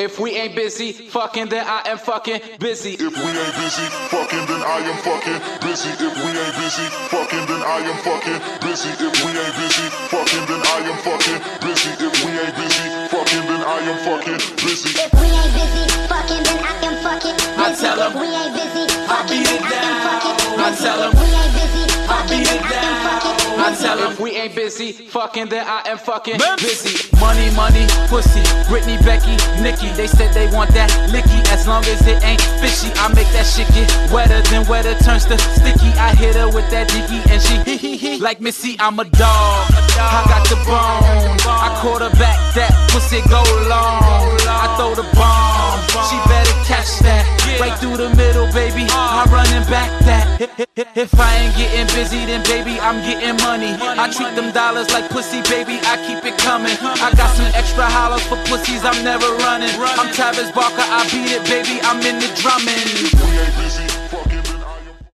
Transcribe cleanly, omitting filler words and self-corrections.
If we ain't busy fucking, then I am fucking busy. If we ain't busy fucking, then I am fucking busy. If we ain't busy fucking, then I am fucking busy. If we ain't busy fucking, then I am fucking busy. If we ain't busy fucking, then I am fucking busy. If we ain't busy fucking, then I am fucking busy. I tell 'em, if we ain't busy I fucking, beat then it I am fucking down. I busy. tell 'em, if we ain't busy I fucking, beat then it I am fucking down. I busy. tell 'em, if we ain't busy fucking, then I am fucking busy. Money, money, pussy, Britney, Becky, Nicki. They said they want that licky, as long as it ain't fishy. I make that shit get wetter than wetter turns to sticky. I hit her with that dicky and she hee hee hee. Like Missy, I'm a dog. I got the bone. I quarterback that pussy go long. I throw the bomb. She better catch that. Right through the middle, baby. I'm running back that. If I ain't getting busy, then baby, I'm getting money. I treat them dollars like pussy, baby. I keep it coming. I got some extra hollers for pussies. I'm never running. I'm Travis Barker. I beat it, baby. I'm in the drumming.